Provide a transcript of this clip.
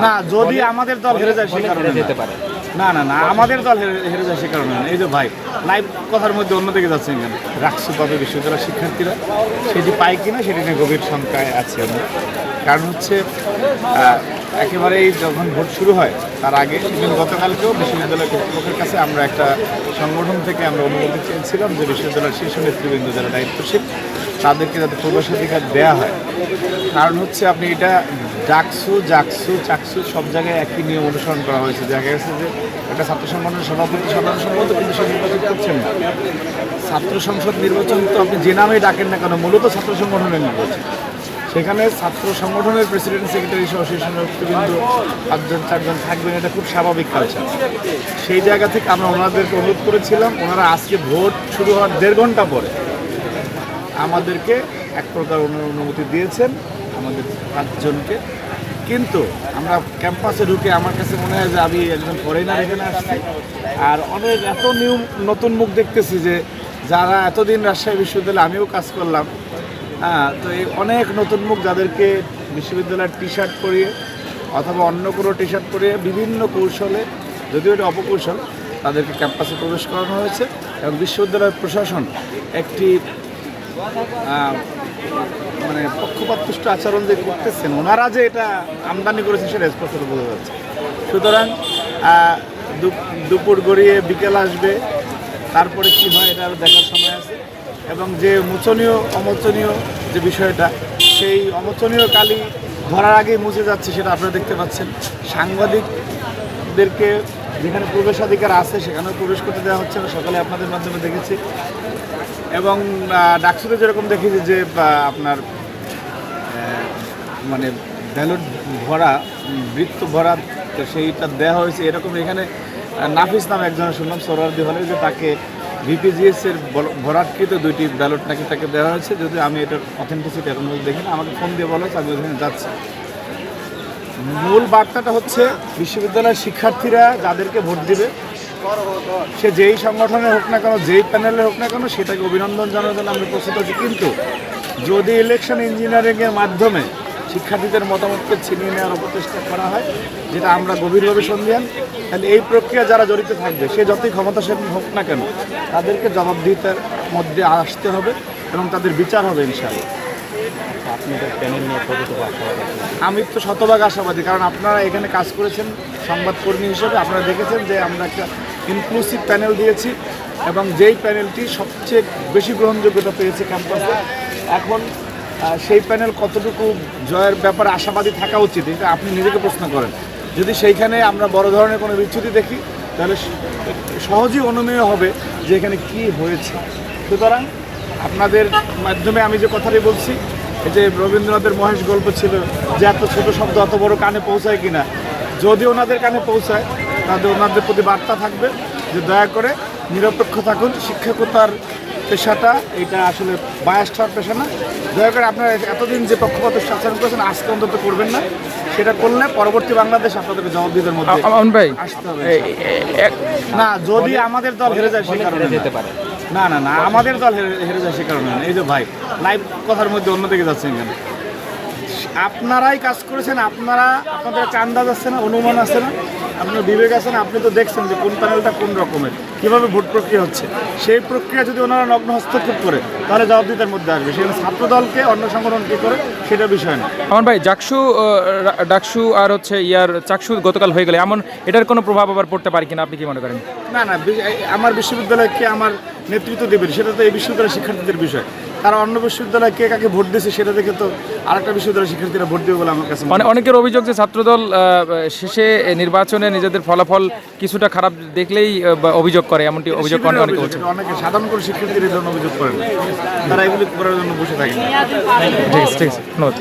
না, যদি আমাদের দল হেরে যায় সে কারণে যেতে পারে। না না না, আমাদের দল হেরে যায় সে কারণে না। এই যে ভাই লাইভ কথার মধ্যে অন্যদিকে যাচ্ছেন কেন? রাখছি তবে বিশ্ববিদ্যালয়ের শিক্ষার্থীরা সেটি পায় কিনা সেটি নিয়ে গভীর শঙ্কায় আছি আমি। কারণ হচ্ছে একেবারেই যখন ভোট শুরু হয় তার আগে, কিন্তু গতকালকেও বিশ্ববিদ্যালয় কর্তৃপক্ষের কাছে আমরা একটা সংগঠন থেকে আমরা অনুমতি চেয়েছিলাম যে বিশ্ববিদ্যালয়ের শীর্ষ নেতৃবৃন্দ যারা দায়িত্বশীল তাদেরকে যাতে প্রবেশাধিকার দেওয়া হয়। কারণ হচ্ছে আপনি এটা চাকসু সব জায়গায় একই নিয়ম অনুসরণ করা হয়েছে। দেখা গেছে যে একটা ছাত্র সংগঠনের সভাপতি সাধারণ সম্মত, কিন্তু সে নির্বাচন করছেন না। ছাত্র সংসদ নির্বাচন তো আপনি যে নামেই ডাকেন না কেন, মূলত ছাত্র সংগঠনের নির্বাচন। সেখানে ছাত্র সংগঠনের প্রেসিডেন্ট সেক্রেটারি সহ শীর্ষ নেতৃবৃন্দ 5-4 জন থাকবেন, এটা খুব স্বাভাবিক কালচার। সেই জায়গা থেকে আমরা ওনাদেরকে অনুরোধ করেছিলাম, ওনারা আজকে ভোট শুরু হওয়ার 1.5 ঘন্টা পরে আমাদেরকে এক প্রকার অনুমতি দিয়েছেন, আমাদের 5 জনকে। কিন্তু আমরা ক্যাম্পাসে ঢুকে আমার কাছে মনে হয় যে আমি একজন ফরেনার এখানে আসছি, আর অনেক এত নতুন মুখ দেখতেছি যে যারা এতদিন রাজশাহী বিশ্ববিদ্যালয়ে আমিও কাজ করলাম, তো এই অনেক নতুন মুখ যাদেরকে বিশ্ববিদ্যালয়ের টি শার্ট পরিয়ে অথবা অন্য কোনো টি শার্ট পরিয়ে বিভিন্ন কৌশলে, যদিও এটা অপকৌশল, তাদেরকে ক্যাম্পাসে প্রবেশ করানো হয়েছে। এবং বিশ্ববিদ্যালয়ের প্রশাসন একটি মানে পক্ষপাতদুষ্ট আচরণ যে করতেছেন, ওনারা যে এটা আমদানি করেছেন সেটা স্পষ্ট বোঝা যাচ্ছে। সুতরাং দুপুর গড়িয়ে বিকেল আসবে, তারপরে কী হয় এটা আরও দেখার সময় আছে। এবং যে অমোচনীয় যে বিষয়টা, সেই অমোচনীয় কালি ধরার আগেই মুছে যাচ্ছে সেটা আপনারা দেখতে পাচ্ছেন। সাংবাদিকদেরকে যেখানে প্রবেশাধিকার আছে সেখানেও প্রবেশ করতে দেওয়া হচ্ছে না, সকালে আপনাদের মাধ্যমে দেখেছি। এবং ডাকসুতে যেরকম দেখেছি যে আপনার মানে ব্যালট ভরা, বৃত্ত ভরা, তো সেইটা দেওয়া হয়েছে এরকম। এখানে নাফিস নামে একজনের শুনলাম সোহরাওয়ার্দী হলে যে তাকে ভিপিজিএসের ভরাটকৃত 2টি ব্যালট নাকি তাকে দেওয়া হয়েছে। যদি আমি এটার অথেন্টিসিটি এখন দেখি না, আমাকে ফোন দিয়ে বলা হচ্ছে, আমি ওখানে যাচ্ছি। মূল বার্তাটা হচ্ছে বিশ্ববিদ্যালয়ের শিক্ষার্থীরা যাদেরকে ভোট দিবে, সে যেই সংগঠনের হোক না কেন, যেই প্যানেলের হোক না কেন, সেটাকে অভিনন্দন জানানোর জন্য আমরা প্রস্তুত আছি। কিন্তু যদি ইলেকশন ইঞ্জিনিয়ারিংয়ের মাধ্যমে শিক্ষার্থীদের মতামতকে ছিনিয়ে নেওয়ার অপচেষ্টা করা হয়, যেটা আমরা গভীরভাবে সন্দিহান, তাহলে এই প্রক্রিয়া যারা জড়িত থাকবে, সে যতই ক্ষমতাসীন হোক না কেন, তাদেরকে জবাবদিহিতার মধ্যে আসতে হবে এবং তাদের বিচার হবে ইনশাআল্লাহ। আপনাদের প্যানেল নিয়ে আমি তো শতভাগ আশাবাদী, কারণ আপনারা এখানে কাজ করেছেন সংবাদকর্মী হিসেবে। আপনারা দেখেছেন যে আমরা একটা ইনক্লুসিভ প্যানেল দিয়েছি এবং যেই প্যানেলটি সবচেয়ে বেশি গ্রহণযোগ্যতা পেয়েছে ক্যাম্পাসে। এখন সেই প্যানেল কতটুকু জয়ের ব্যাপারে আশাবাদী থাকা উচিত, এটা আপনি নিজেকে প্রশ্ন করেন। যদি সেইখানে আমরা বড় ধরনের কোনো বিচ্যুতি দেখি, তাহলে সহজেই অনুমেয় হবে যে এখানে কী হয়েছে। সুতরাং আপনাদের মাধ্যমে আমি যে কথাটি বলছি, এই যে রবীন্দ্রনাথের মহেশ গল্প ছিল যে এত ছোট শব্দ অত বড় কানে পৌঁছায় কিনা, যদি ওনাদের কানে পৌঁছায় তাহলে ওনাদের প্রতি বার্তা থাকবে যে দয়া করে নিরপেক্ষ থাকুন। শিক্ষকতার পেশাটা এটা আসলে বায়াস্ট হওয়ার পেশা না। দয়া করে আপনারা এতদিন যে পক্ষপাত আচরণ করেছেন আজকে অন্তত করবেন না। সেটা করলে পরবর্তী বাংলাদেশ আপনাদেরকে জবাবদিহিতার মধ্যে আসতে হবে। না, যদি আমাদের দল হেরে যায় সে কারণে যেতে পারে। না না না, আমাদের দল হেরে যায় সে কারণে না। এই যে ভাই লাইভ কথার মধ্যে অন্যদিকে যাচ্ছেন কেন? আপনারাই কাজ করেছেন, আপনাদের একটা আন্দাজ আছে না, অনুমান আছে না, আপনার বিবেক আছে না? আপনি তো দেখছেন যে কোন প্যানেলটা কোন রকমের, কীভাবে ভোট প্রক্রিয়া হচ্ছে। সেই প্রক্রিয়া যদি ওনারা নগ্ন হস্তক্ষেপ করে তাহলে জবাবদিহিতার মধ্যে আসবে। সেখানে ছাত্র দলকে অন্য সংগঠন কী করে সেটা বিষয় না। আমার ভাই ডাকসু আর হচ্ছে চাকসু গতকাল হয়ে গেলে এমন এটার কোনো প্রভাব আবার পড়তে পারে কিনা, আপনি কি মনে করেন? না না, আমার বিশ্ববিদ্যালয়কে আমার নেতৃত্ব দেবেন সেটা তো এই বিশ্ববিদ্যালয়ের শিক্ষার্থীদের বিষয়। তারা অন্য বিশ্ববিদ্যালয়ে কে কাকে ভোট দিয়েছে সেটা দেখে তো আরেকটা বিশ্ববিদ্যালয়ের শিক্ষার্থীরা ভোট দেবে বলে আমার কাছে অনেকের অভিযোগ যে ছাত্রদল শেষে নির্বাচনে নিজেদের ফলাফল কিছুটা খারাপ দেখলেই অভিযোগ করে, এমনটি অভিযোগ অনেকে সাধারণ করে শিক্ষার্থীরা এই ধরনের অভিযোগ করেন, তারা এগুলি করার জন্য বসে থাকে। ঠিক আছে, ধন্যবাদ।